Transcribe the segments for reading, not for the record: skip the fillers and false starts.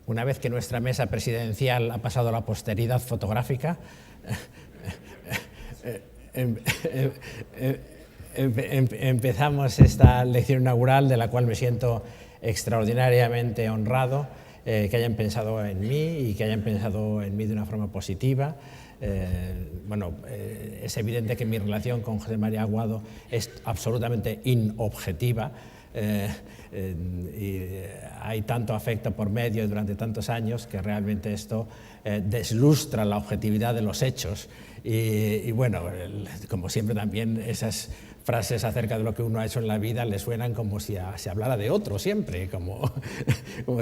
una vez que nuestra mesa presidencial ha pasado a la posteridad fotográfica, empezamos esta lección inaugural, de la cual me siento extraordinariamente honrado, que hayan pensado en mí y que hayan pensado en mí de una forma positiva. Es evidente que mi relación con José María Aguado es absolutamente inobjetiva. Y hay tanto afecto por medio durante tantos años que realmente esto deslustra la objetividad de los hechos y bueno, como siempre también esas frases acerca de lo que uno ha hecho en la vida le suenan como si se hablara de otro siempre, como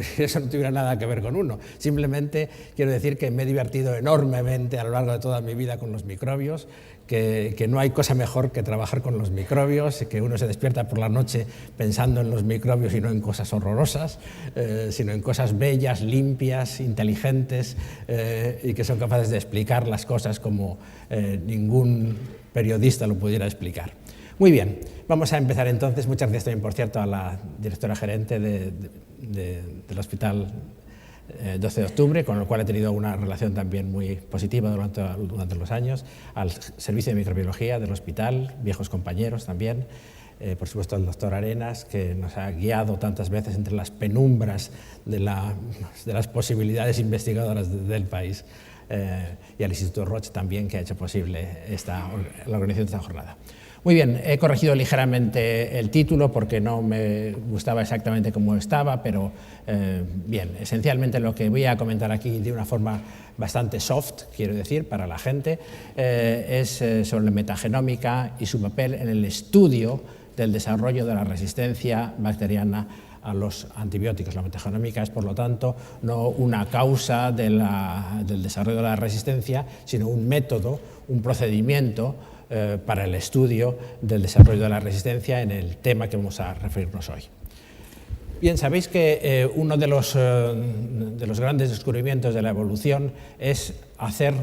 si eso no tuviera nada que ver con uno. Simplemente quiero decir que me he divertido enormemente a lo largo de toda mi vida con los microbios, que no hay cosa mejor que trabajar con los microbios, que uno se despierta por la noche pensando en los microbios y no en cosas horrorosas, sino en cosas bellas, limpias, inteligentes y que son capaces de explicar las cosas como ningún periodista lo pudiera explicar. Muy bien, vamos a empezar entonces. Muchas gracias también, por cierto, a la directora gerente del Hospital 12 de Octubre, con el cual he tenido una relación también muy positiva durante los años, al Servicio de Microbiología del hospital, viejos compañeros también, por supuesto al doctor Arenas, que nos ha guiado tantas veces entre las penumbras de las posibilidades investigadoras del país, y al Instituto Roche también, que ha hecho posible la organización de esta jornada. Muy bien, he corregido ligeramente el título porque no me gustaba exactamente cómo estaba, pero bien, esencialmente lo que voy a comentar aquí de una forma bastante soft, quiero decir, para la gente, es sobre la metagenómica y su papel en el estudio del desarrollo de la resistencia bacteriana a los antibióticos. La metagenómica es, por lo tanto, no una causa del desarrollo de la resistencia, sino un método, un procedimiento para el estudio del desarrollo de la resistencia en el tema que vamos a referirnos hoy. Bien, sabéis que uno de los grandes descubrimientos de la evolución es hacer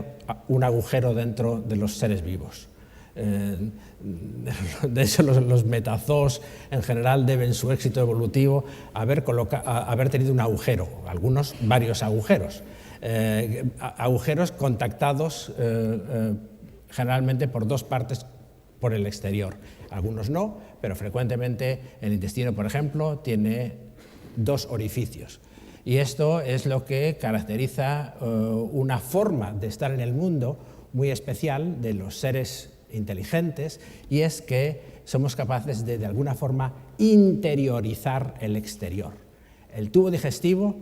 un agujero dentro de los seres vivos. De hecho, los metazoos en general deben su éxito evolutivo a haber tenido un agujero, algunos varios agujeros, agujeros contactados generalmente por dos partes por el exterior. Algunos no, pero frecuentemente el intestino, por ejemplo, tiene dos orificios. Y esto es lo que caracteriza una forma de estar en el mundo muy especial de los seres inteligentes, y es que somos capaces de alguna forma interiorizar el exterior. El tubo digestivo,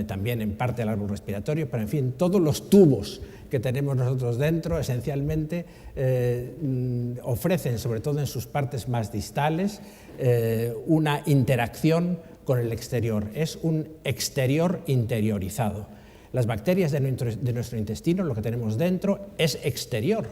también en parte el árbol respiratorio, pero en fin, todos los tubos que tenemos nosotros dentro, esencialmente ofrecen, sobre todo en sus partes más distales, una interacción con el exterior. Es un exterior interiorizado. Las bacterias de nuestro intestino, lo que tenemos dentro, es exterior.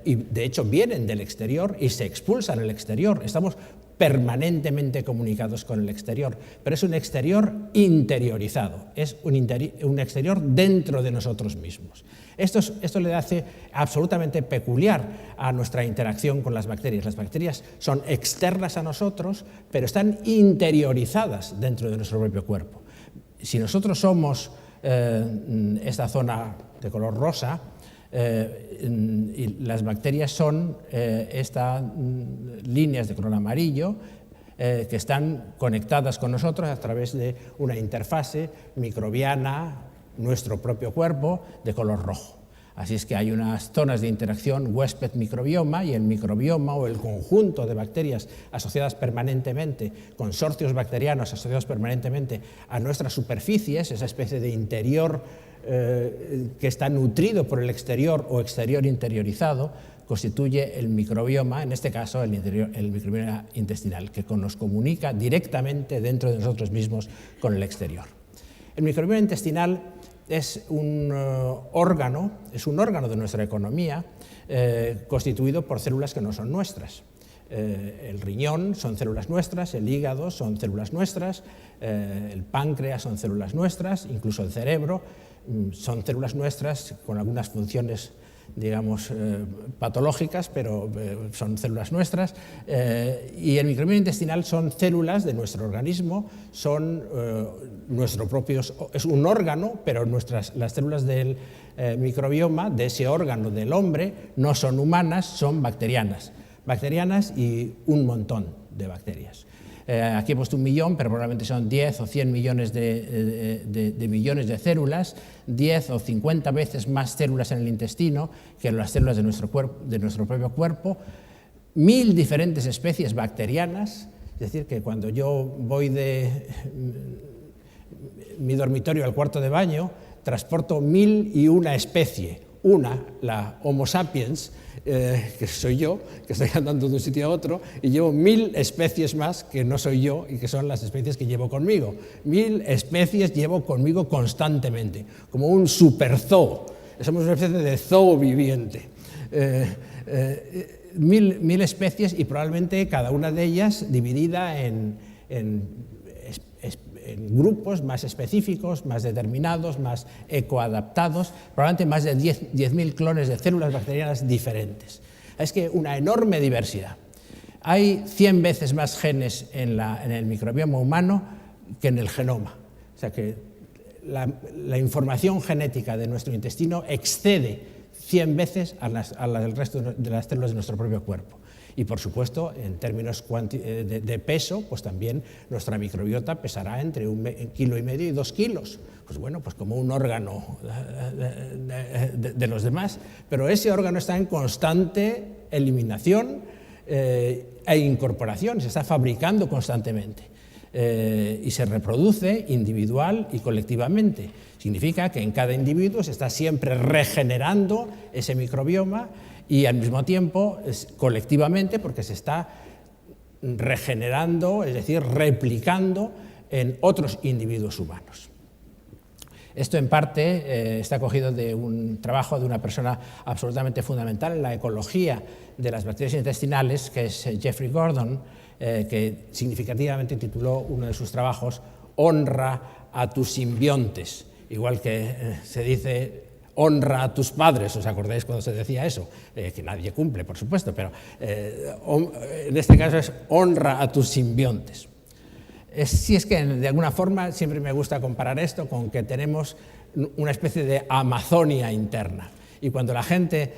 Y de hecho vienen del exterior y se expulsan al exterior. Estamos permanentemente comunicados con el exterior, pero es un exterior interiorizado, es un exterior dentro de nosotros mismos. Esto le hace absolutamente peculiar a nuestra interacción con las bacterias. Las bacterias son externas a nosotros, pero están interiorizadas dentro de nuestro propio cuerpo. Si nosotros somos esta zona de color rosa, y las bacterias son estas líneas de color amarillo que están conectadas con nosotros a través de una interfase microbiana, nuestro propio cuerpo, de color rojo. Así es que hay unas zonas de interacción huésped-microbioma, y el microbioma o el conjunto de bacterias asociadas permanentemente, consorcios bacterianos asociados permanentemente a nuestras superficies, esa especie de interior que está nutrido por el exterior o exterior interiorizado, constituye el microbioma, en este caso el microbioma intestinal, que nos comunica directamente dentro de nosotros mismos con el exterior. El microbioma intestinal es un órgano de nuestra economía constituido por células que no son nuestras. El riñón son células nuestras, el hígado son células nuestras, el páncreas son células nuestras, incluso el cerebro son células nuestras con algunas funciones digamos, patológicas, pero son células nuestras, y el microbioma intestinal son células de nuestro organismo, son nuestro propio, es un órgano, pero las células del microbioma, de ese órgano del hombre, no son humanas, son bacterianas y un montón de bacterias. Aquí he puesto 1 millón, pero probablemente son 10 o 100 millones de millones de células, 10 o 50 veces más células en el intestino que las células de nuestro propio cuerpo, 1000 diferentes especies bacterianas, es decir, que cuando yo voy de mi dormitorio al cuarto de baño, transporto 1001 especie. Una, la Homo sapiens, que soy yo, que estoy andando de un sitio a otro, y llevo 1000 especies más que no soy yo y que son las especies que llevo conmigo. 1000 especies llevo conmigo constantemente, como un super zoo. Somos una especie de zoo viviente. 1000 especies y probablemente cada una de ellas dividida en grupos más específicos, más determinados, más ecoadaptados, probablemente más de 10.000 clones de células bacterianas diferentes. Es que una enorme diversidad. Hay 100 veces más genes en el microbioma humano que en el genoma. O sea que la información genética de nuestro intestino excede 100 veces a la del resto de las células de nuestro propio cuerpo. Y, por supuesto, en términos de peso, pues también nuestra microbiota pesará entre 1,5 kilos y 2 kilos. Pues bueno, pues como un órgano de los demás. Pero ese órgano está en constante eliminación e incorporación, se está fabricando constantemente. Y se reproduce individual y colectivamente. Significa que en cada individuo se está siempre regenerando ese microbioma y al mismo tiempo colectivamente porque se está regenerando, es decir, replicando en otros individuos humanos. Esto en parte está cogido de un trabajo de una persona absolutamente fundamental en la ecología de las bacterias intestinales, que es Jeffrey Gordon, que significativamente tituló uno de sus trabajos Honra a tus simbiontes, igual que se dice honra a tus padres, ¿os acordáis cuando se decía eso? Que nadie cumple, por supuesto, pero en este caso es honra a tus simbiontes. Si es que de alguna forma siempre me gusta comparar esto con que tenemos una especie de Amazonia interna. Y cuando la gente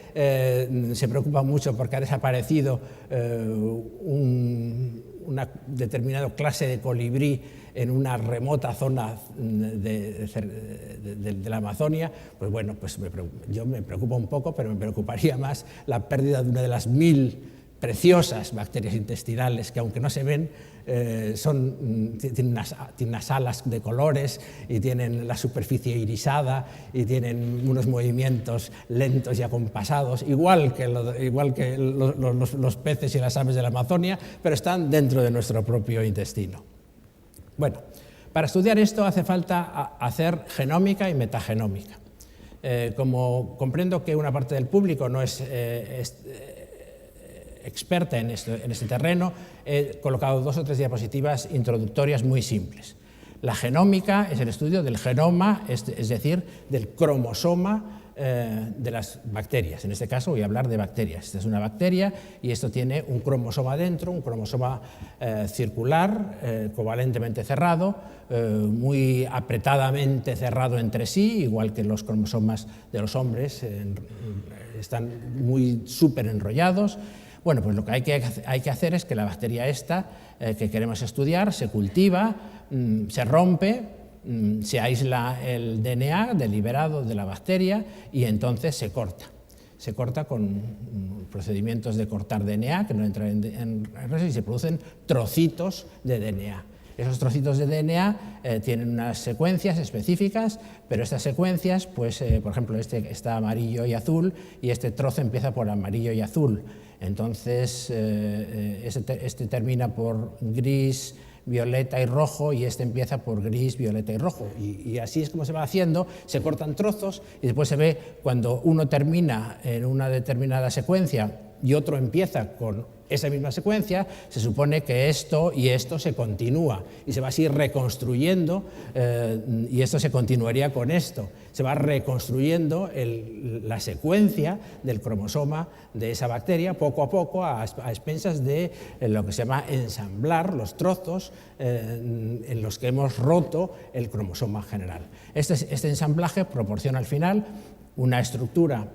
se preocupa mucho porque ha desaparecido una determinada clase de colibrí en una remota zona de la Amazonia, pues bueno, pues yo me preocupo un poco, pero me preocuparía más la pérdida de una de las 1000 preciosas bacterias intestinales que, aunque no se ven, tienen unas alas de colores y tienen la superficie irisada y tienen unos movimientos lentos y acompasados, igual que los peces y las aves de la Amazonia, pero están dentro de nuestro propio intestino. Bueno, para estudiar esto hace falta hacer genómica y metagenómica. Como comprendo que una parte del público no es experta en este terreno, he colocado 2 o 3 diapositivas introductorias muy simples. La genómica es el estudio del genoma, es decir, del cromosoma de las bacterias. En este caso voy a hablar de bacterias. Esta es una bacteria y esto tiene un cromosoma dentro, un cromosoma circular, covalentemente cerrado, muy apretadamente cerrado entre sí, igual que los cromosomas de los hombres, están muy súper enrollados. Bueno, pues lo que hay que hacer es que la bacteria esta que queremos estudiar se cultiva, se rompe, se aísla el DNA deliberado de la bacteria y entonces se corta. Se corta con procedimientos de cortar DNA, que no entran en eso, y se producen trocitos de DNA. Esos trocitos de DNA tienen unas secuencias específicas, pero estas secuencias, pues, por ejemplo, este está amarillo y azul, y este trozo empieza por amarillo y azul. Entonces, este termina por gris, violeta y rojo, y este empieza por gris, violeta y rojo. Y así es como se va haciendo, se cortan trozos, y después se ve cuando uno termina en una determinada secuencia, y otro empieza con esa misma secuencia, se supone que esto y esto se continúa y se va así reconstruyendo, y esto se continuaría con esto. Se va reconstruyendo la secuencia del cromosoma de esa bacteria poco a poco a expensas de lo que se llama ensamblar los trozos en los que hemos roto el cromosoma general. Este ensamblaje proporciona al final una estructura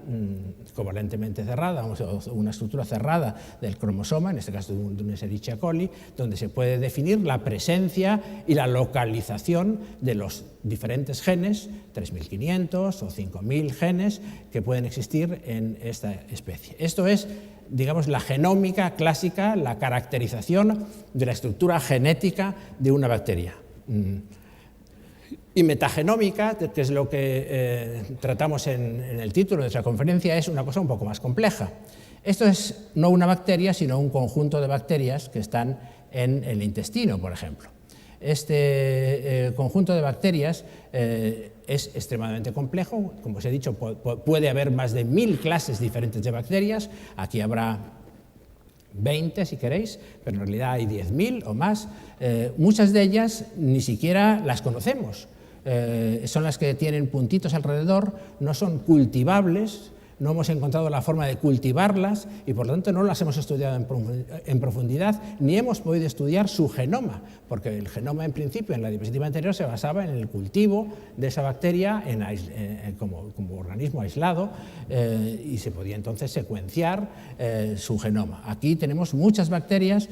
covalentemente cerrada, una estructura cerrada del cromosoma, en este caso de un Escherichia coli, donde se puede definir la presencia y la localización de los diferentes genes, 3.500 o 5.000 genes que pueden existir en esta especie. Esto es, digamos, la genómica clásica, la caracterización de la estructura genética de una bacteria. Y metagenómica, que es lo que tratamos en el título de nuestra conferencia, es una cosa un poco más compleja. Esto es no una bacteria, sino un conjunto de bacterias que están en el intestino, por ejemplo. Este conjunto de bacterias es extremadamente complejo. Como os he dicho, puede haber más de 1000 clases diferentes de bacterias. Aquí habrá 20 si queréis, pero en realidad hay 10.000 o más. Muchas de ellas ni siquiera las conocemos. Son las que tienen puntitos alrededor, no son cultivables, no hemos encontrado la forma de cultivarlas y por lo tanto no las hemos estudiado en profundidad ni hemos podido estudiar su genoma, porque el genoma en principio en la diapositiva anterior se basaba en el cultivo de esa bacteria como organismo aislado y se podía entonces secuenciar su genoma. Aquí tenemos muchas bacterias,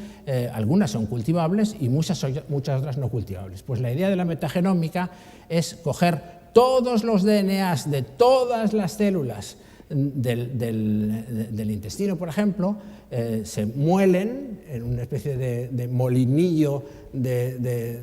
algunas son cultivables y muchas otras no cultivables. Pues la idea de la metagenómica es coger todos los DNAs de todas las células del intestino, por ejemplo, se muelen en una especie de molinillo de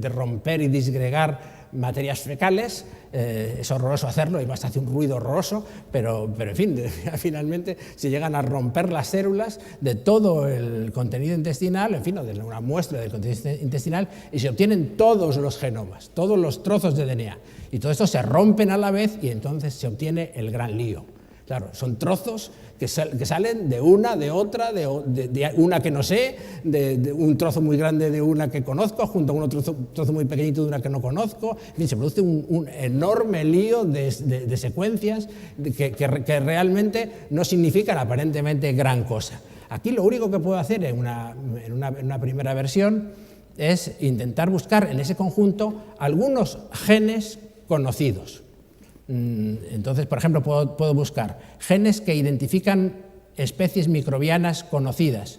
romper y disgregar materias fecales. Es horroroso hacerlo y basta hacer un ruido horroroso, pero en fin, finalmente se llegan a romper las células de todo el contenido intestinal, en fin, o de una muestra del contenido intestinal, y se obtienen todos los genomas, todos los trozos de DNA. Y todo esto se rompen a la vez y entonces se obtiene el gran lío. Claro, son trozos que salen de una, de otra, de una que no sé, de un trozo muy grande de una que conozco, junto a un otro trozo muy pequeñito de una que no conozco. En fin, se produce un enorme lío de secuencias que realmente no significan aparentemente gran cosa. Aquí lo único que puedo hacer en una primera versión es intentar buscar en ese conjunto algunos genes conocidos. Entonces, por ejemplo, puedo buscar genes que identifican especies microbianas conocidas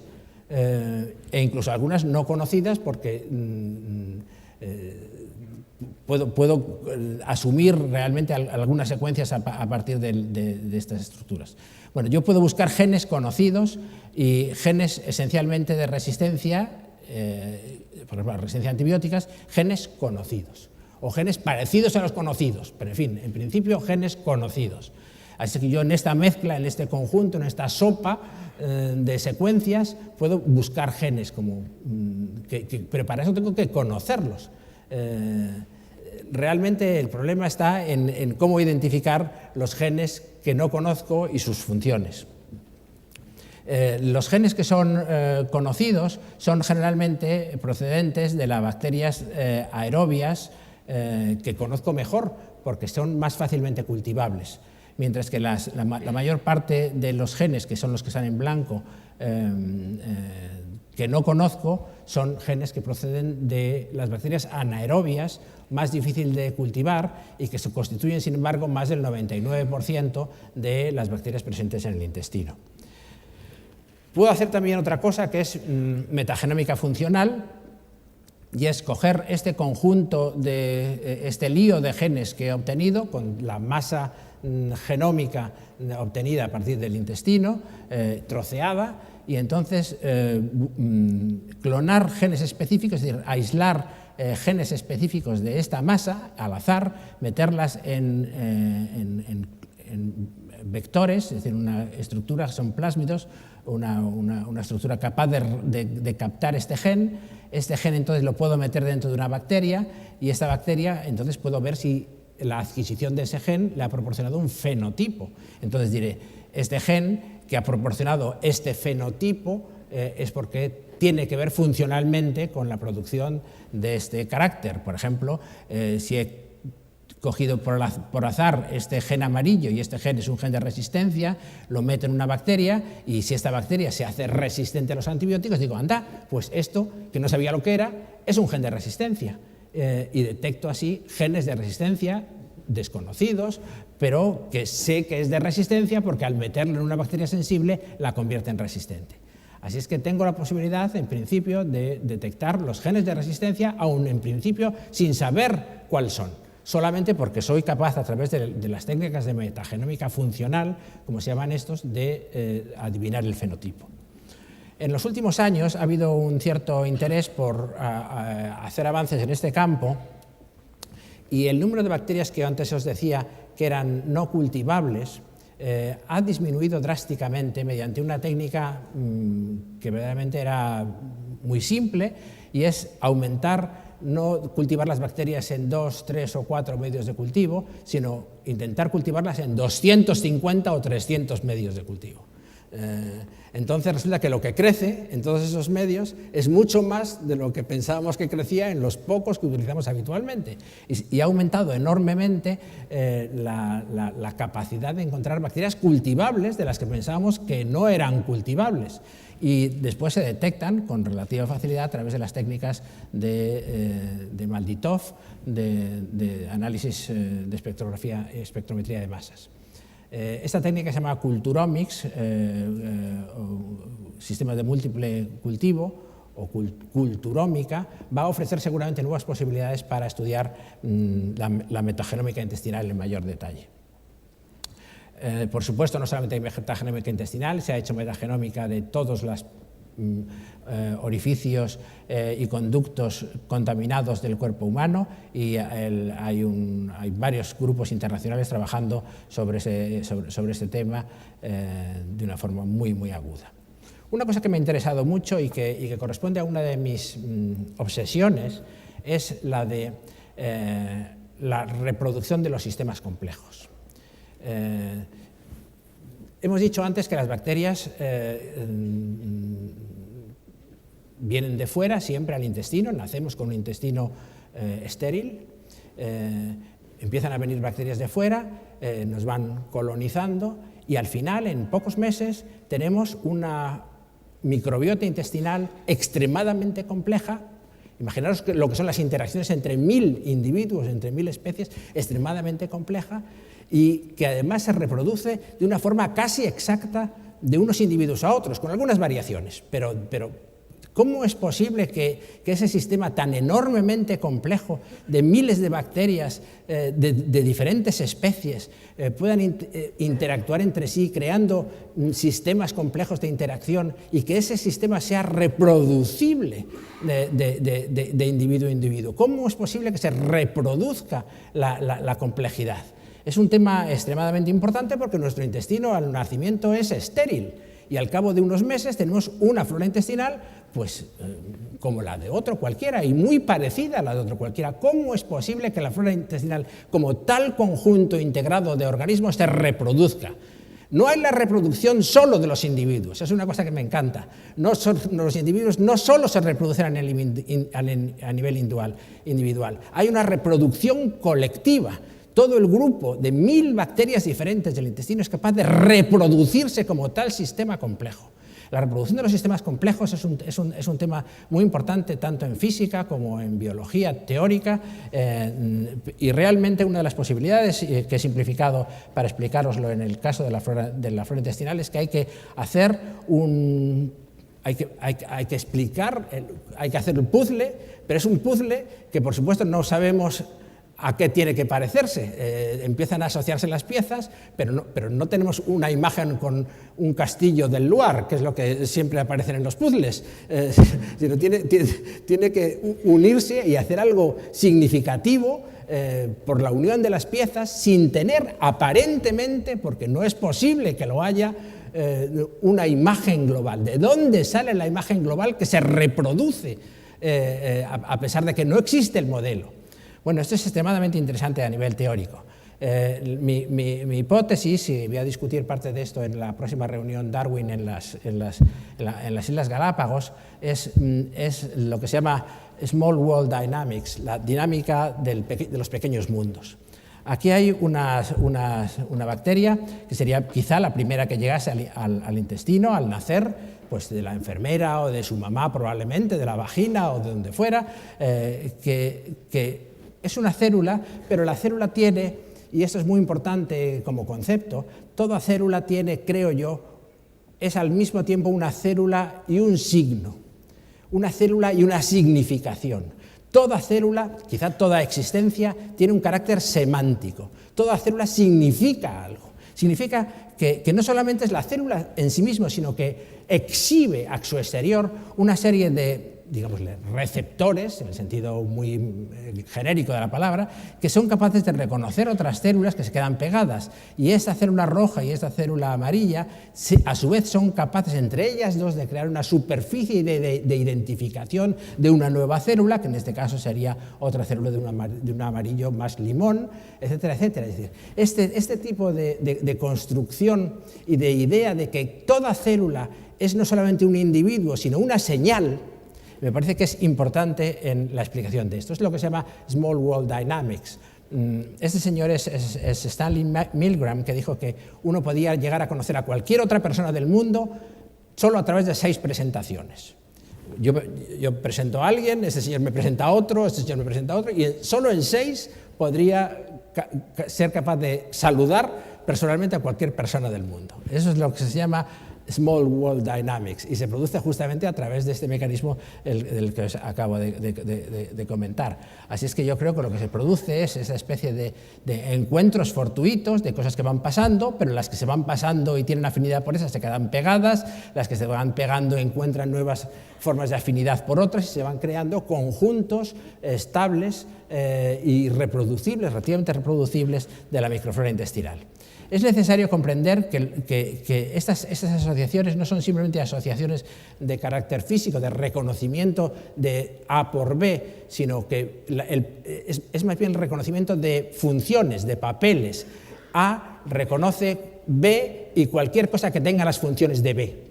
e incluso algunas no conocidas porque puedo asumir realmente algunas secuencias a partir de estas estructuras. Bueno, yo puedo buscar genes conocidos y genes esencialmente de resistencia, por ejemplo, resistencia a antibióticos, genes conocidos. O genes parecidos a los conocidos, pero en fin, en principio genes conocidos. Así que yo en esta mezcla, en este conjunto, en esta sopa de secuencias, puedo buscar genes, pero para eso tengo que conocerlos. Realmente el problema está en cómo identificar los genes que no conozco y sus funciones. Los genes que son conocidos son generalmente procedentes de las bacterias aerobias, que conozco mejor porque son más fácilmente cultivables, mientras que la mayor parte de los genes, que son los que están en blanco, que no conozco, son genes que proceden de las bacterias anaerobias, más difícil de cultivar y que se constituyen, sin embargo, más del 99% de las bacterias presentes en el intestino. Puedo hacer también otra cosa que es metagenómica funcional, y es coger este conjunto, este lío de genes que he obtenido con la masa genómica obtenida a partir del intestino, troceada, y entonces clonar genes específicos, es decir, aislar genes específicos de esta masa al azar, meterlas en vectores, es decir, una estructura, son plásmidos, una estructura capaz de captar este gen. Este gen entonces lo puedo meter dentro de una bacteria y esta bacteria entonces puedo ver si la adquisición de ese gen le ha proporcionado un fenotipo. Entonces diré, este gen que ha proporcionado este fenotipo es porque tiene que ver funcionalmente con la producción de este carácter. Por ejemplo, si he cogido por azar este gen amarillo y este gen es un gen de resistencia, lo meto en una bacteria y si esta bacteria se hace resistente a los antibióticos, digo, anda, pues esto, que no sabía lo que era, es un gen de resistencia. Y detecto así genes de resistencia desconocidos, pero que sé que es de resistencia porque al meterlo en una bacteria sensible la convierte en resistente. Así es que tengo la posibilidad, en principio, de detectar los genes de resistencia, aún en principio sin saber cuáles son, solamente porque soy capaz, a través de las técnicas de metagenómica funcional, como se llaman estos, de adivinar el fenotipo. En los últimos años ha habido un cierto interés por hacer avances en este campo, y el número de bacterias que antes os decía que eran no cultivables ha disminuido drásticamente mediante una técnica que verdaderamente era muy simple, y es no cultivar las bacterias en 2, 3 o 4 medios de cultivo, sino intentar cultivarlas en 250 o 300 medios de cultivo. Entonces resulta que lo que crece en todos esos medios es mucho más de lo que pensábamos que crecía en los pocos que utilizamos habitualmente, y ha aumentado enormemente la capacidad de encontrar bacterias cultivables de las que pensábamos que no eran cultivables, y después se detectan con relativa facilidad a través de las técnicas de Malditov, de análisis de espectrometría de masas. Esta técnica se llama Culturomics, sistema de múltiple cultivo, o culturómica, va a ofrecer seguramente nuevas posibilidades para estudiar la metagenómica intestinal en mayor detalle. Por supuesto, no solamente hay metagenómica intestinal, se ha hecho metagenómica de todos los orificios y conductos contaminados del cuerpo humano, y hay varios grupos internacionales trabajando sobre este tema de una forma muy, muy aguda. Una cosa que me ha interesado mucho y que corresponde a una de mis obsesiones es la de la reproducción de los sistemas complejos. Hemos dicho antes que las bacterias vienen de fuera siempre al intestino, nacemos con un intestino estéril, empiezan a venir bacterias de fuera, nos van colonizando, y al final, en pocos meses, tenemos una microbiota intestinal extremadamente compleja. Imaginaros lo que son las interacciones entre 1000 individuos, entre 1000 especies, extremadamente compleja, y que además se reproduce de una forma casi exacta de unos individuos a otros, con algunas variaciones. Pero ¿cómo es posible que ese sistema tan enormemente complejo de miles de bacterias de diferentes especies puedan interactuar entre sí, creando sistemas complejos de interacción, y que ese sistema sea reproducible de individuo a individuo? ¿Cómo es posible que se reproduzca la complejidad? Es un tema extremadamente importante porque nuestro intestino al nacimiento es estéril, y al cabo de unos meses tenemos una flora intestinal pues como la de otro cualquiera, y muy parecida a la de otro cualquiera. ¿Cómo es posible que la flora intestinal, como tal conjunto integrado de organismos, se reproduzca? No hay la reproducción solo de los individuos, es una cosa que me encanta. Los individuos no solo se reproducen a nivel individual, hay una reproducción colectiva. Todo el grupo de 1000 bacterias diferentes del intestino es capaz de reproducirse como tal sistema complejo. La reproducción de los sistemas complejos es un tema muy importante tanto en física como en biología teórica, y realmente una de las posibilidades que he simplificado para explicároslo en el caso de la flora intestinal es que hay que hacer hay que explicar, hay que hacer un puzzle, pero es un puzzle que por supuesto no sabemos a qué tiene que parecerse. Empiezan a asociarse las piezas, pero no tenemos una imagen con un castillo del Loire, que es lo que siempre aparece en los puzzles, sino tiene que unirse y hacer algo significativo por la unión de las piezas, sin tener aparentemente, porque no es posible que lo haya, una imagen global. ¿De dónde sale la imagen global que se reproduce a pesar de que no existe el modelo? Bueno, esto es extremadamente interesante a nivel teórico. Mi hipótesis, y voy a discutir parte de esto en la próxima reunión Darwin en las Islas Galápagos, es lo que se llama Small World Dynamics, la dinámica de los pequeños mundos. Aquí hay una bacteria que sería quizá la primera que llegase al intestino al nacer, pues de la enfermera o de su mamá probablemente, de la vagina o de donde fuera, que es una célula, pero la célula tiene, y esto es muy importante como concepto, toda célula tiene, creo yo, es al mismo tiempo una célula y un signo, una célula y una significación. Toda célula, quizá toda existencia, tiene un carácter semántico. Toda célula significa algo. Significa que no solamente es la célula en sí misma, sino que exhibe a su exterior una serie de, digámosle, receptores, en el sentido muy genérico de la palabra, que son capaces de reconocer otras células que se quedan pegadas. Y esta célula roja y esta célula amarilla, a su vez, son capaces entre ellas dos de crear una superficie de identificación de una nueva célula, que en este caso sería otra célula de un amarillo más limón, etcétera, etcétera. Es decir, este tipo de construcción y de idea de que toda célula es no solamente un individuo, sino una señal, me parece que es importante en la explicación de esto. Es lo que se llama Small World Dynamics. Este señor es Stanley Milgram, que dijo que uno podía llegar a conocer a cualquier otra persona del mundo solo a través de 6 presentaciones. Yo presento a alguien, este señor me presenta a otro, este señor me presenta a otro, y solo en 6 podría ser capaz de saludar personalmente a cualquier persona del mundo. Eso es lo que se llama Small World Dynamics, y se produce justamente a través de este mecanismo del que os acabo de comentar. Así es que yo creo que lo que se produce es esa especie de encuentros fortuitos, de cosas que van pasando, pero las que se van pasando y tienen afinidad por esas se quedan pegadas, las que se van pegando encuentran nuevas formas de afinidad por otras y se van creando conjuntos estables y reproducibles, relativamente reproducibles, de la microflora intestinal. Es necesario comprender que estas asociaciones no son simplemente asociaciones de carácter físico, de reconocimiento de A por B, sino que es más bien el reconocimiento de funciones, de papeles. A reconoce B y cualquier cosa que tenga las funciones de B.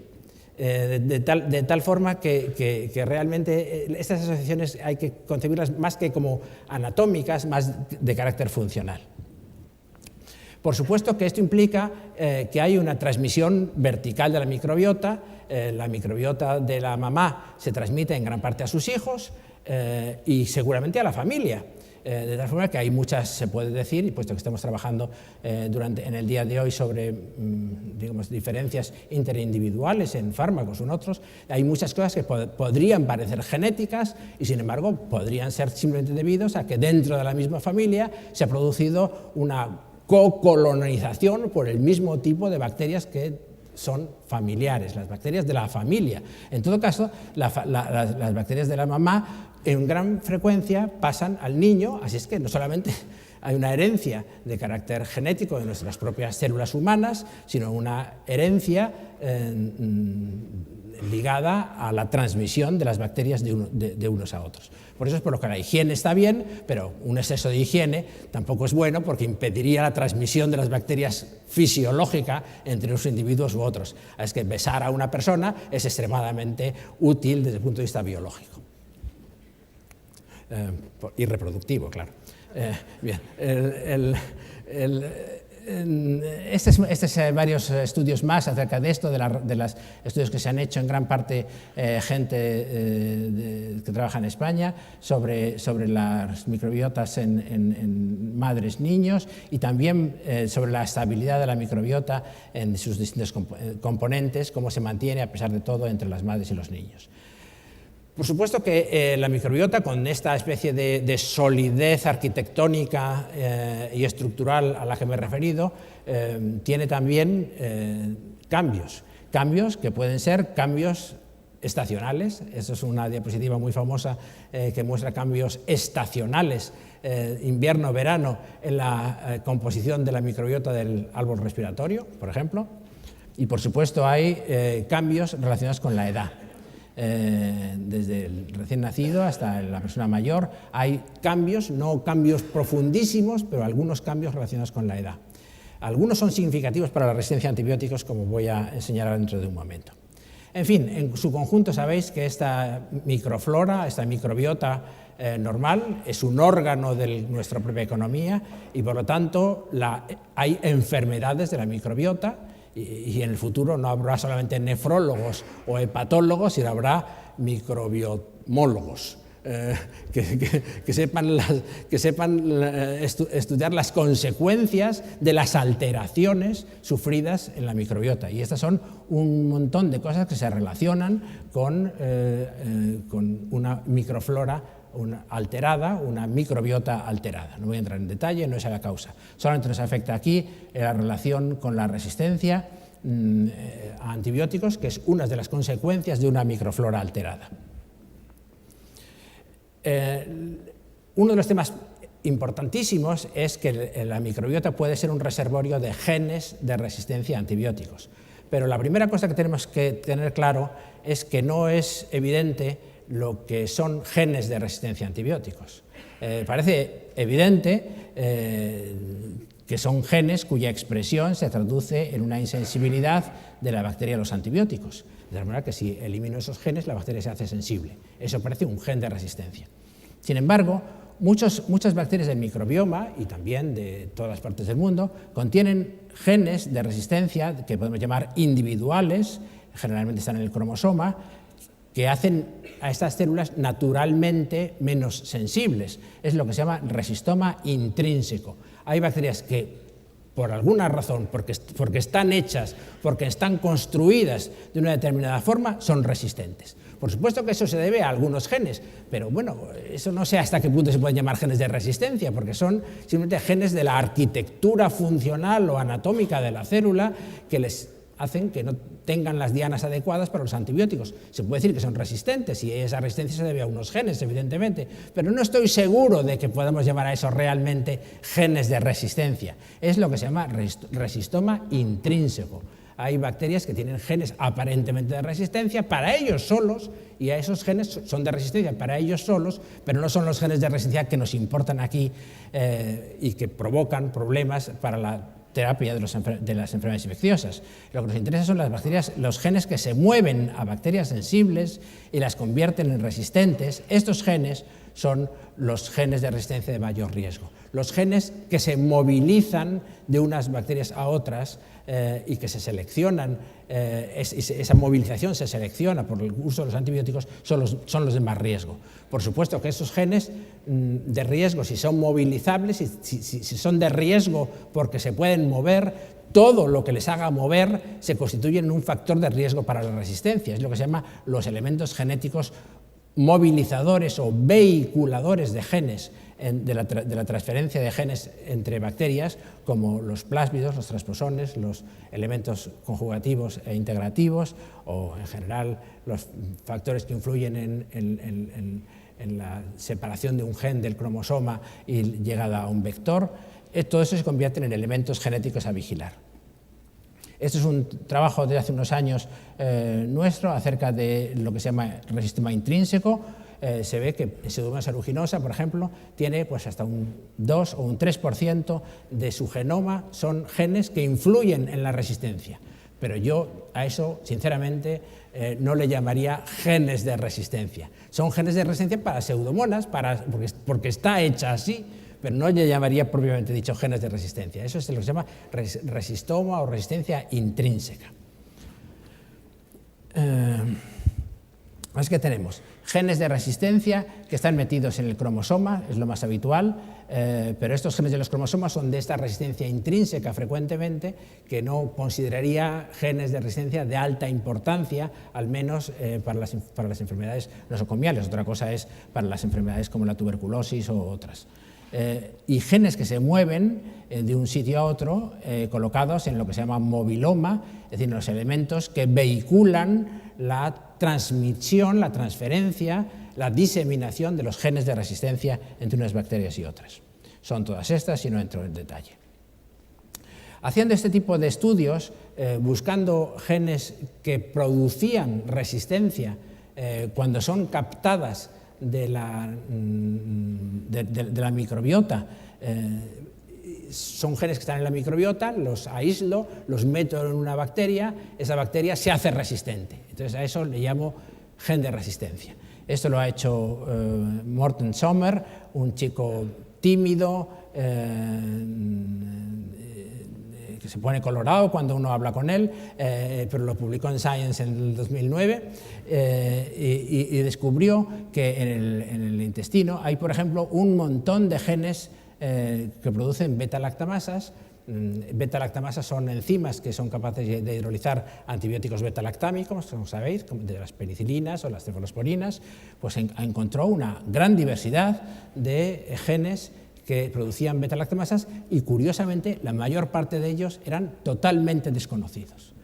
De tal forma que realmente estas asociaciones hay que concebirlas más que como anatómicas, más de carácter funcional. Por supuesto que esto implica que hay una transmisión vertical de la microbiota. La microbiota de la mamá se transmite en gran parte a sus hijos y seguramente a la familia. De tal forma que hay muchas, se puede decir, y puesto que estamos trabajando en el día de hoy sobre digamos, diferencias interindividuales en fármacos o en otros, hay muchas cosas que podrían parecer genéticas y sin embargo podrían ser simplemente debidos a que dentro de la misma familia se ha producido una co-colonización por el mismo tipo de bacterias que son familiares, las bacterias de la familia. En todo caso, las bacterias de la mamá en gran frecuencia pasan al niño, así es que no solamente hay una herencia de carácter genético de nuestras propias células humanas, sino una herencia ligada a la transmisión de las bacterias de unos a otros. Por eso es por lo que la higiene está bien, pero un exceso de higiene tampoco es bueno porque impediría la transmisión de las bacterias fisiológica entre unos individuos u otros. Es que besar a una persona es extremadamente útil desde el punto de vista biológico. Y reproductivo, claro. Bien, varios estudios más acerca de esto, de los estudios que se han hecho en gran parte gente que trabaja en España sobre las microbiotas en madres, niños y también sobre la estabilidad de la microbiota en sus distintos componentes, cómo se mantiene a pesar de todo entre las madres y los niños. Por supuesto que la microbiota, con esta especie de solidez arquitectónica y estructural a la que me he referido, tiene también cambios que pueden ser cambios estacionales. Eso es una diapositiva muy famosa que muestra cambios estacionales, invierno-verano, en la composición de la microbiota del árbol respiratorio, por ejemplo. Y por supuesto hay cambios relacionados con la edad. desde el recién nacido hasta la persona mayor. Hay cambios, no cambios profundísimos, pero algunos cambios relacionados con la edad. Algunos son significativos para la resistencia a antibióticos, como voy a enseñar dentro de un momento. En fin, en su conjunto sabéis que esta microflora, esta microbiota normal, es un órgano de nuestra propia economía y por lo tanto hay enfermedades de la microbiota y en el futuro no habrá solamente nefrólogos o hepatólogos, sino habrá microbiomólogos. Que sepan estudiar las consecuencias de las alteraciones sufridas en la microbiota. Y estas son un montón de cosas que se relacionan con una microflora alterada, una microbiota alterada. No voy a entrar en detalle, no es la causa. Solamente nos afecta aquí la relación con la resistencia a antibióticos, que es una de las consecuencias de una microflora alterada. Uno de los temas importantísimos es que la microbiota puede ser un reservorio de genes de resistencia a antibióticos. Pero la primera cosa que tenemos que tener claro es que no es evidente lo que son genes de resistencia a antibióticos. Parece evidente que son genes cuya expresión se traduce en una insensibilidad de la bacteria a los antibióticos. De manera que si elimino esos genes, la bacteria se hace sensible. Eso parece un gen de resistencia. Sin embargo, muchas bacterias del microbioma, y también de todas partes del mundo, contienen genes de resistencia que podemos llamar individuales, generalmente están en el cromosoma, que hacen a estas células naturalmente menos sensibles. Es lo que se llama resistoma intrínseco. Hay bacterias que, por alguna razón, porque están hechas, porque están construidas de una determinada forma, son resistentes. Por supuesto que eso se debe a algunos genes, pero bueno, eso no sé hasta qué punto se pueden llamar genes de resistencia, porque son simplemente genes de la arquitectura funcional o anatómica de la célula que les hacen que no tengan las dianas adecuadas para los antibióticos. Se puede decir que son resistentes y esa resistencia se debe a unos genes, evidentemente, pero no estoy seguro de que podamos llamar a eso realmente genes de resistencia. Es lo que se llama resistoma intrínseco. Hay bacterias que tienen genes aparentemente de resistencia para ellos solos, y a esos genes son de resistencia para ellos solos, pero no son los genes de resistencia que nos importan aquí y que provocan problemas para la terapia de las enfermedades infecciosas. Lo que nos interesa son las bacterias, los genes que se mueven a bacterias sensibles y las convierten en resistentes. Estos genes son los genes de resistencia de mayor riesgo. Los genes que se movilizan de unas bacterias a otras y que se seleccionan, esa movilización se selecciona por el uso de los antibióticos, son los de más riesgo. Por supuesto que esos genes de riesgo, si son movilizables, si son de riesgo porque se pueden mover, todo lo que les haga mover se constituye en un factor de riesgo para la resistencia. Es lo que se llama los elementos genéticos movilizadores o vehiculadores de genes, de la transferencia de genes entre bacterias, como los plásmidos, los transposones, los elementos conjugativos e integrativos, o en general los factores que influyen en la separación de un gen del cromosoma y llegada a un vector. Todo eso se convierte en elementos genéticos a vigilar. Este es un trabajo de hace unos años nuestro acerca de lo que se llama resistema intrínseco. Se ve que en Pseudomonas aeruginosa, por ejemplo, tiene pues hasta un 2 o un 3% de su genoma son genes que influyen en la resistencia. Pero yo a eso, sinceramente, no le llamaría genes de resistencia. Son genes de resistencia para Pseudomonas, porque está hecha así, pero no le llamaría propiamente dicho genes de resistencia. Eso es lo que se llama resistoma o resistencia intrínseca. Es que tenemos genes de resistencia que están metidos en el cromosoma, es lo más habitual, pero estos genes de los cromosomas son de esta resistencia intrínseca frecuentemente, que no consideraría genes de resistencia de alta importancia, al menos para las enfermedades nosocomiales. Otra cosa es para las enfermedades como la tuberculosis o otras. Y genes que se mueven de un sitio a otro, colocados en lo que se llama moviloma, es decir, los elementos que vehiculan la transmisión, la transferencia, la diseminación de los genes de resistencia entre unas bacterias y otras. Son todas estas y no entro en detalle. Haciendo este tipo de estudios, buscando genes que producían resistencia cuando son captadas de la microbiota, son genes que están en la microbiota, los aíslo, los meto en una bacteria, esa bacteria se hace resistente. Entonces a eso le llamo gen de resistencia. Esto lo ha hecho Morten Sommer, un chico tímido, que se pone colorado cuando uno habla con él, pero lo publicó en Science en el 2009 y descubrió que en el intestino hay, por ejemplo, un montón de genes que producen beta-lactamasas. Beta-lactamasas son enzimas que son capaces de hidrolizar antibióticos beta-lactámicos, como sabéis, de las penicilinas o las cefalosporinas. Pues encontró una gran diversidad de genes que producían beta-lactamasas y, curiosamente, la mayor parte de ellos eran totalmente desconocidos.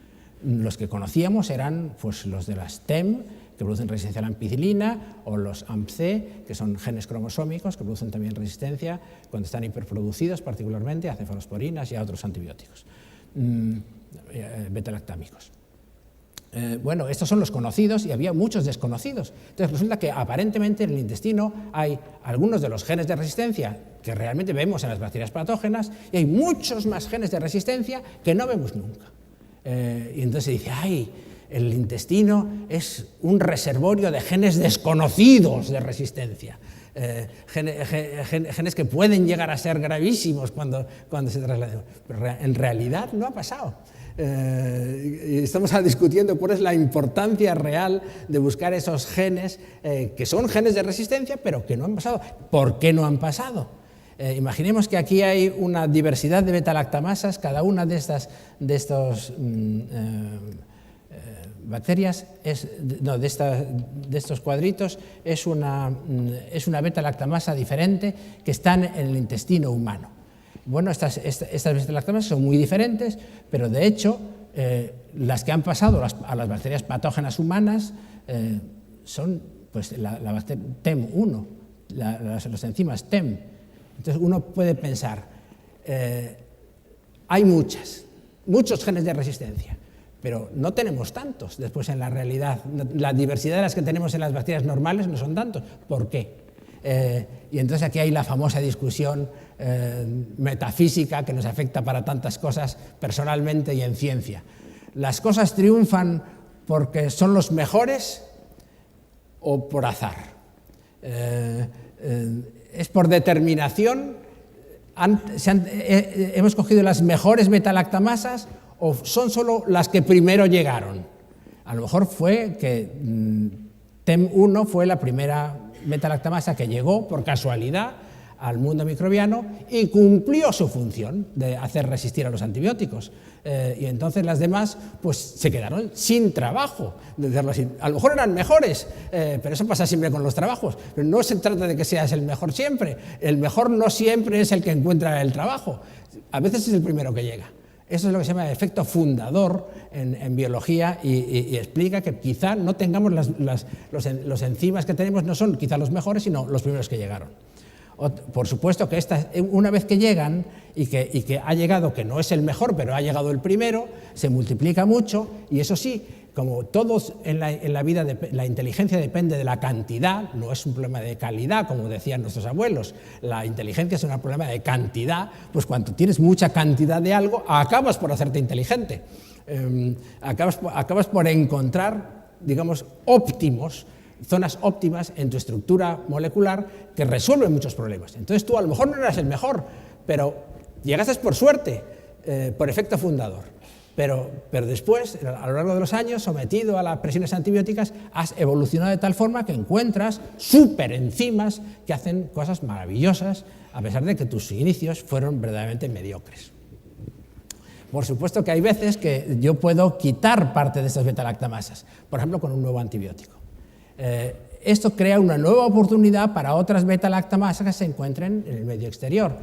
Los que conocíamos eran pues, los de las TEM, que producen resistencia a la ampicilina, o los AMP-C, que son genes cromosómicos, que producen también resistencia cuando están hiperproducidos, particularmente a cefalosporinas y a otros antibióticos beta-lactámicos. Bueno, estos son los conocidos y había muchos desconocidos. Entonces resulta que aparentemente en el intestino hay algunos de los genes de resistencia que realmente vemos en las bacterias patógenas y hay muchos más genes de resistencia que no vemos nunca. Y entonces se dice, ¡ay! El intestino es un reservorio de genes desconocidos de resistencia. Genes que pueden llegar a ser gravísimos cuando se trasladan. Pero en realidad no ha pasado. Estamos discutiendo cuál es la importancia real de buscar esos genes que son genes de resistencia, pero que no han pasado. ¿Por qué no han pasado? Imaginemos que aquí hay una diversidad de beta-lactamasas, cada una de estos bacterias, de estos cuadritos, es una beta-lactamasa diferente que están en el intestino humano. Bueno, estas beta-lactamasas son muy diferentes, pero de hecho las que han pasado a las bacterias patógenas humanas son pues, la bacteria TEM1, las enzimas TEM. Entonces uno puede pensar, hay muchos genes de resistencia, pero no tenemos tantos después en la realidad. La diversidad de las que tenemos en las bacterias normales no son tantos. ¿Por qué? Y entonces aquí hay la famosa discusión metafísica que nos afecta para tantas cosas personalmente y en ciencia. ¿Las cosas triunfan porque son los mejores o por azar? ¿Es por determinación? ¿Hemos cogido las mejores beta-lactamasas o son solo las que primero llegaron? A lo mejor fue que TEM1 fue la primera beta-lactamasa que llegó por casualidad al mundo microbiano y cumplió su función de hacer resistir a los antibióticos. Y entonces las demás pues, se quedaron sin trabajo, de hacerlo así. A lo mejor eran mejores, pero eso pasa siempre con los trabajos. Pero no se trata de que seas el mejor siempre. El mejor no siempre es el que encuentra el trabajo. A veces es el primero que llega. Eso es lo que se llama efecto fundador en biología y explica que quizá no tengamos los enzimas que tenemos, no son quizá los mejores, sino los primeros que llegaron. Por supuesto que una vez que llegan y que ha llegado, que no es el mejor, pero ha llegado el primero, se multiplica mucho y eso sí, como todos en la vida, la inteligencia depende de la cantidad, no es un problema de calidad, como decían nuestros abuelos, la inteligencia es un problema de cantidad, pues cuando tienes mucha cantidad de algo, acabas por hacerte inteligente, acabas por encontrar, digamos, zonas óptimas en tu estructura molecular que resuelven muchos problemas. Entonces tú a lo mejor no eras el mejor, pero llegaste por suerte, por efecto fundador. Pero después, a lo largo de los años, sometido a las presiones antibióticas, has evolucionado de tal forma que encuentras superenzimas que hacen cosas maravillosas, a pesar de que tus inicios fueron verdaderamente mediocres. Por supuesto que hay veces que yo puedo quitar parte de estas beta-lactamasas, por ejemplo, con un nuevo antibiótico. Esto crea una nueva oportunidad para otras beta-lactamasas que se encuentren en el medio exterior.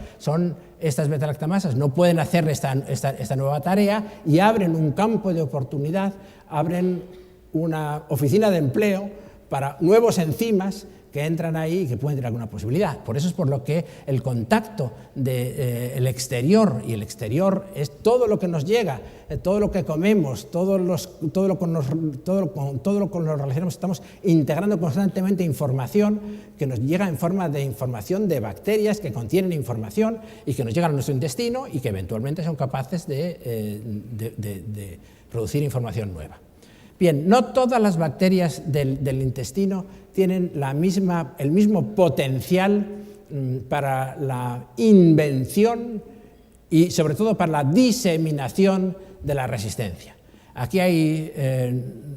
Estas beta-lactamasas no pueden hacer esta nueva tarea y abren un campo de oportunidad, abren una oficina de empleo para nuevos enzimas que entran ahí y que pueden tener alguna posibilidad. Por eso es por lo que el contacto del exterior, y el exterior es todo lo que nos llega, todo lo que comemos, todo lo con lo que nos relacionamos, estamos integrando constantemente información que nos llega en forma de información de bacterias que contienen información y que nos llegan a nuestro intestino y que eventualmente son capaces de producir información nueva. Bien, no todas las bacterias del intestino tienen el mismo potencial para la invención y sobre todo para la diseminación de la resistencia. Aquí hay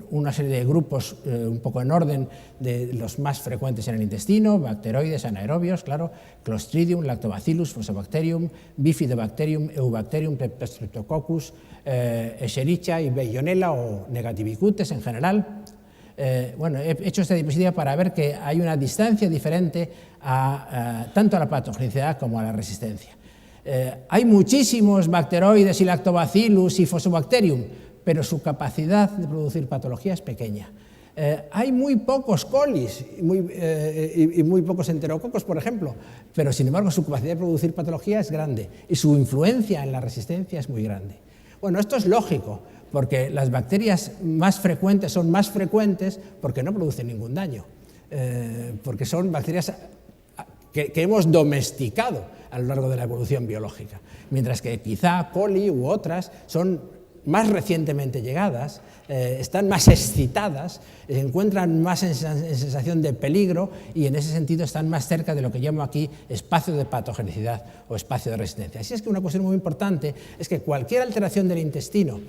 una serie de grupos un poco en orden de los más frecuentes en el intestino: bacteroides anaerobios, claro, Clostridium, Lactobacillus, Fusobacterium, Bifidobacterium, Eubacterium, Streptococcus, Escherichia y Veillonella o Negativicutes en general. Bueno, he hecho esta diapositiva para ver que hay una distancia diferente tanto a la patogenicidad como a la resistencia. Hay muchísimos bacteroides y lactobacillus y Fusobacterium, pero su capacidad de producir patología es pequeña. Hay muy pocos colis y muy pocos enterococos, por ejemplo, pero sin embargo su capacidad de producir patología es grande y su influencia en la resistencia es muy grande. Bueno, esto es lógico, porque las bacterias más frecuentes son más frecuentes porque no producen ningún daño, porque son bacterias que hemos domesticado a lo largo de la evolución biológica, mientras que quizá coli u otras son más recientemente llegadas, están más excitadas, se encuentran más en sensación de peligro y en ese sentido están más cerca de lo que llamo aquí espacio de patogenicidad o espacio de resistencia. Así es que una cuestión muy importante es que cualquier alteración del intestino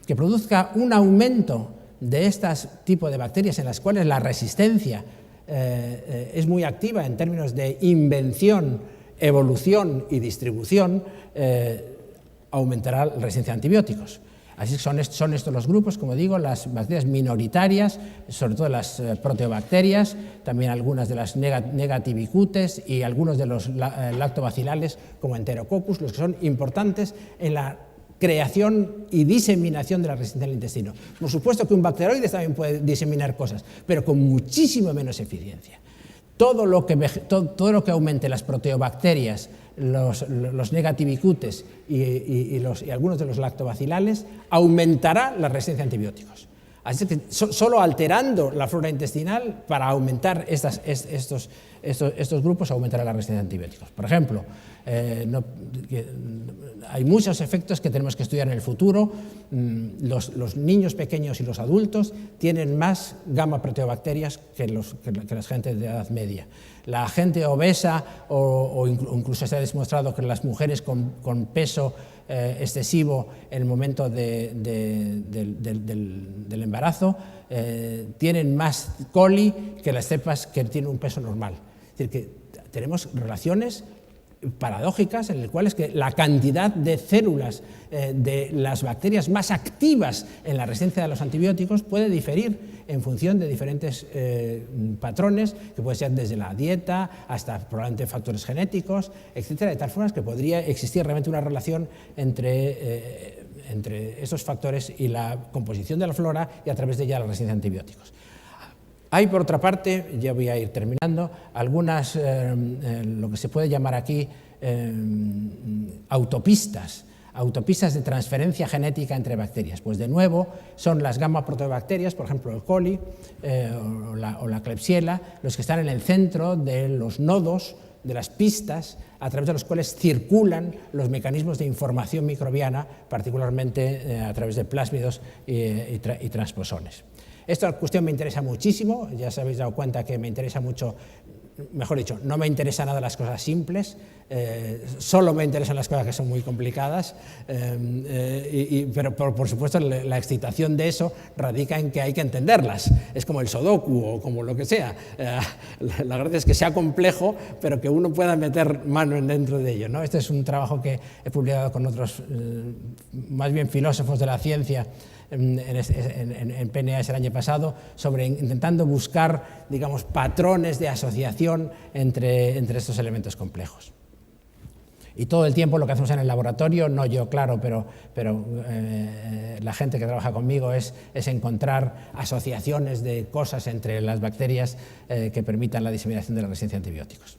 que produzca un aumento de este tipo de bacterias en las cuales la resistencia es muy activa en términos de invención, evolución y distribución, aumentará la resistencia a antibióticos. Así son estos los grupos, como digo, las bacterias minoritarias, sobre todo las proteobacterias, también algunas de las negativicutes y algunos de los lactobacilales como Enterococcus, los que son importantes en la creación y diseminación de la resistencia del intestino. Por supuesto que un bacteroide también puede diseminar cosas, pero con muchísimo menos eficiencia. Todo lo que aumente las proteobacterias, los negativicutes y algunos de los lactobacilales, aumentará la resistencia a antibióticos. Así que solo alterando la flora intestinal para aumentar estos grupos aumentará la resistencia a antibióticos. Por ejemplo, hay muchos efectos que tenemos que estudiar en el futuro. Los niños pequeños y los adultos tienen más gamma proteobacterias que la gente de edad media. La gente obesa o incluso se ha demostrado que las mujeres con peso excesivo en el momento del embarazo tienen más coli que las cepas que tienen un peso normal. Es decir, que tenemos relaciones paradójicas en las cuales que la cantidad de células de las bacterias más activas en la resistencia a los antibióticos puede diferir en función de diferentes patrones, que puede ser desde la dieta hasta probablemente factores genéticos, etcétera, de tal forma que podría existir realmente una relación entre esos factores y la composición de la flora y a través de ella la resistencia a antibióticos. Hay, por otra parte, ya voy a ir terminando, algunas, lo que se puede llamar aquí autopistas de transferencia genética entre bacterias. Pues de nuevo son las gamma proteobacterias, por ejemplo el coli o la Klebsiella, los que están en el centro de los nodos, de las pistas a través de los cuales circulan los mecanismos de información microbiana, particularmente a través de plásmidos y transposones. Esta cuestión me interesa muchísimo, ya os habéis dado cuenta que me interesa mucho, mejor dicho, no me interesan nada las cosas simples, solo me interesan las cosas que son muy complicadas, pero por supuesto la excitación de eso radica en que hay que entenderlas, es como el sudoku o como lo que sea, la gracia es que sea complejo, pero que uno pueda meter mano dentro de ello, ¿no? Este es un trabajo que he publicado con otros, más bien filósofos de la ciencia, en PNAS el año pasado, intentando buscar, digamos, patrones de asociación entre estos elementos complejos. Y todo el tiempo lo que hacemos en el laboratorio, no yo, claro, pero la gente que trabaja conmigo es encontrar asociaciones de cosas entre las bacterias que permitan la diseminación de la resistencia a antibióticos.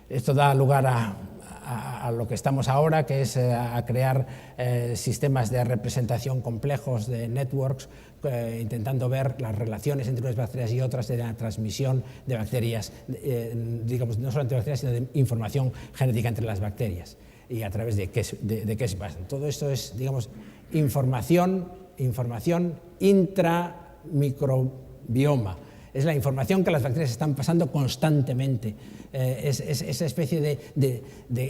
Esto da lugar a lo que estamos ahora, que es a crear sistemas de representación complejos de networks, intentando ver las relaciones entre unas bacterias y otras de la transmisión de bacterias, digamos, no solamente de bacterias, sino de información genética entre las bacterias y a través de qué se basan. Todo esto es, digamos, información intramicrobioma. Es la información que las bacterias están pasando constantemente. Es esa especie de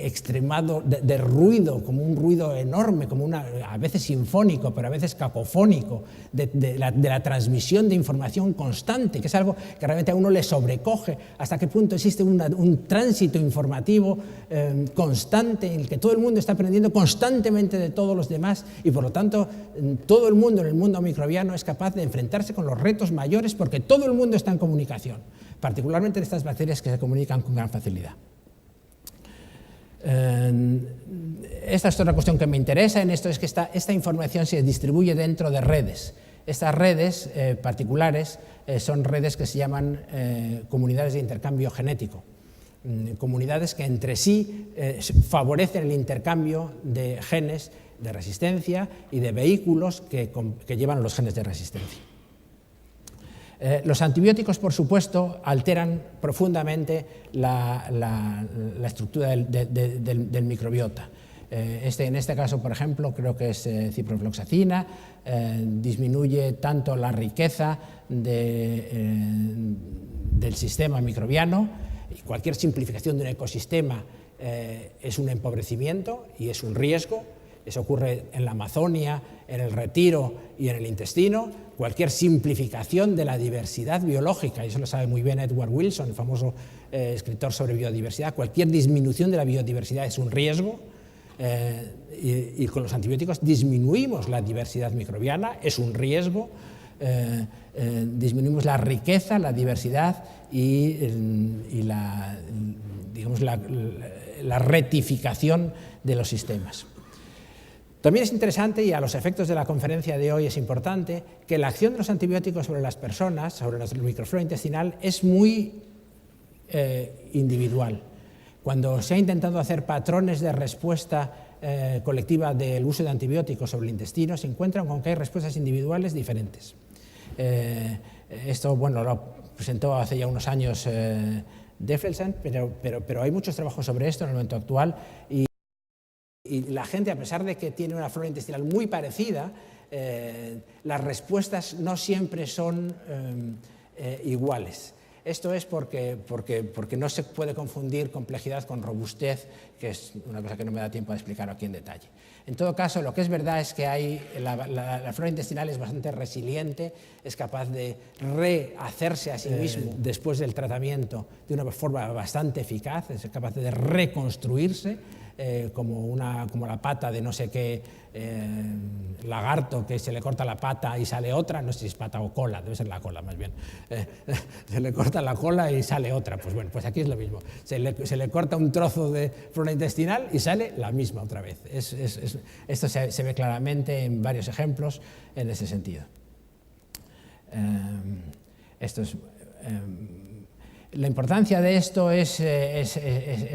extremado, de ruido, como un ruido enorme, como a veces sinfónico, pero a veces cacofónico, de la transmisión de información constante, que es algo que realmente a uno le sobrecoge. Hasta qué punto existe un tránsito informativo constante en el que todo el mundo está aprendiendo constantemente de todos los demás y, por lo tanto, todo el mundo en el mundo microbiano es capaz de enfrentarse con los retos mayores porque todo el mundo está en comunicación, particularmente de estas bacterias que se comunican con gran facilidad. Esta es otra cuestión que me interesa en esto, es que esta información se distribuye dentro de redes. Estas redes particulares son redes que se llaman comunidades de intercambio genético, comunidades que entre sí favorecen el intercambio de genes de resistencia y de vehículos que llevan los genes de resistencia. Los antibióticos, por supuesto, alteran profundamente la estructura del microbiota. En este caso, por ejemplo, creo que es ciprofloxacina, disminuye tanto la riqueza del sistema microbiano, y cualquier simplificación de un ecosistema es un empobrecimiento y es un riesgo. Eso ocurre en la Amazonia, en el Retiro y en el intestino. Cualquier simplificación de la diversidad biológica, y eso lo sabe muy bien Edward Wilson, el famoso escritor sobre biodiversidad, cualquier disminución de la biodiversidad es un riesgo, y con los antibióticos disminuimos la diversidad microbiana, es un riesgo, disminuimos la riqueza, la diversidad y la rectificación de los sistemas. También es interesante, y a los efectos de la conferencia de hoy es importante, que la acción de los antibióticos sobre las personas, sobre nuestra microflora intestinal, es muy individual. Cuando se ha intentado hacer patrones de respuesta colectiva del uso de antibióticos sobre el intestino, se encuentran con que hay respuestas individuales diferentes. Esto, bueno, lo presentó hace ya unos años Deffelsen, pero hay muchos trabajos sobre esto en el momento actual, y la gente, a pesar de que tiene una flora intestinal muy parecida, las respuestas no siempre son iguales. Esto es porque no se puede confundir complejidad con robustez, que es una cosa que no me da tiempo de explicar aquí en detalle. En todo caso, lo que es verdad es que la flora intestinal es bastante resiliente, es capaz de rehacerse a sí mismo después del tratamiento de una forma bastante eficaz, es capaz de reconstruirse, como la pata de no sé qué lagarto que se le corta la pata y sale otra, no sé si es pata o cola, debe ser la cola más bien, se le corta la cola y sale otra. Pues bueno, pues aquí es lo mismo, se le corta un trozo de flora intestinal y sale la misma otra vez. Esto se ve claramente en varios ejemplos en ese sentido. La importancia de esto es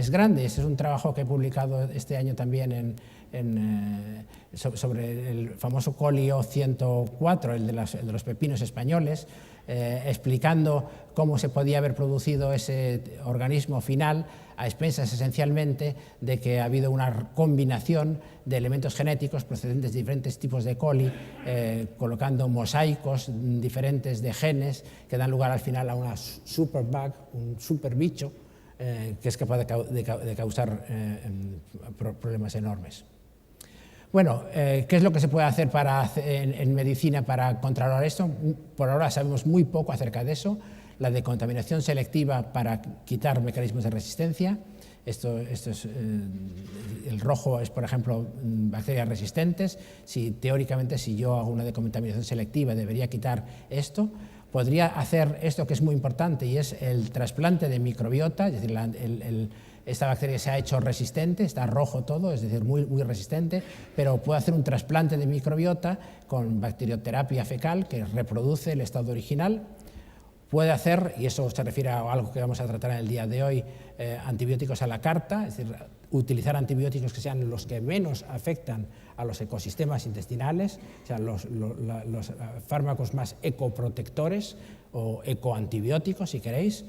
grande. Este es un trabajo que he publicado este año también sobre el famoso colio 104, el de los pepinos españoles, explicando cómo se podía haber producido ese organismo final a expensas esencialmente de que ha habido una combinación de elementos genéticos procedentes de diferentes tipos de coli, colocando mosaicos diferentes de genes que dan lugar al final a una superbug, un superbicho, que es capaz de causar problemas enormes. Bueno, ¿qué es lo que se puede hacer en medicina para controlar esto? Por ahora sabemos muy poco acerca de eso. La decontaminación selectiva para quitar mecanismos de resistencia. El rojo es, por ejemplo, bacterias resistentes. Teóricamente, si yo hago una decontaminación selectiva, debería quitar esto. Podría hacer esto que es muy importante, y es el trasplante de microbiota, es decir, esta bacteria se ha hecho resistente, está rojo todo, es decir, muy resistente, pero puede hacer un trasplante de microbiota con bacterioterapia fecal que reproduce el estado original. Puede hacer, y eso se refiere a algo que vamos a tratar en el día de hoy, antibióticos a la carta, es decir, utilizar antibióticos que sean los que menos afectan a los ecosistemas intestinales, o sea, los fármacos más ecoprotectores o ecoantibióticos, si queréis,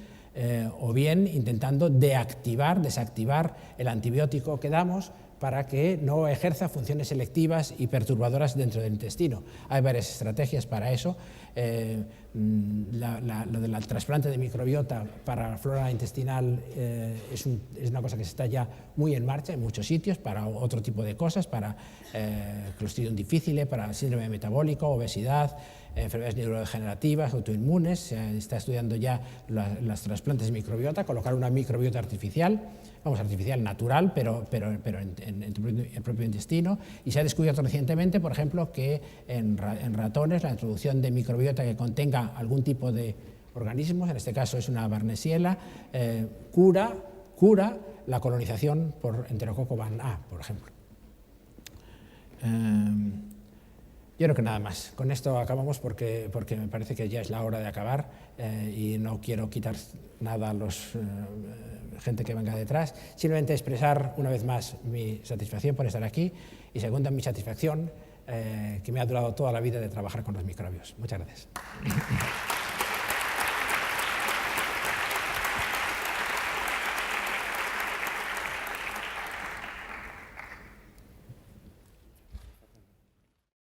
o bien intentando desactivar el antibiótico que damos para que no ejerza funciones selectivas y perturbadoras dentro del intestino. Hay varias estrategias para eso. Lo del trasplante de microbiota para la flora intestinal es una cosa que está ya muy en marcha en muchos sitios para otro tipo de cosas, para Clostridium difficile, para síndrome metabólico, obesidad, enfermedades neurodegenerativas, autoinmunes. Se está estudiando ya los trasplantes de microbiota, colocar una microbiota artificial, artificial natural, pero en el propio intestino. Y se ha descubierto recientemente, por ejemplo, que en ratones la introducción de microbiota que contenga algún tipo de organismos, en este caso es una Barnesiella, cura la colonización por Enterococo ban A, por ejemplo. Yo creo que nada más. Con esto acabamos porque me parece que ya es la hora de acabar y no quiero quitar nada a los gente que venga detrás. Simplemente expresar una vez más mi satisfacción por estar aquí y segunda, mi satisfacción que me ha durado toda la vida de trabajar con los microbios. Muchas gracias.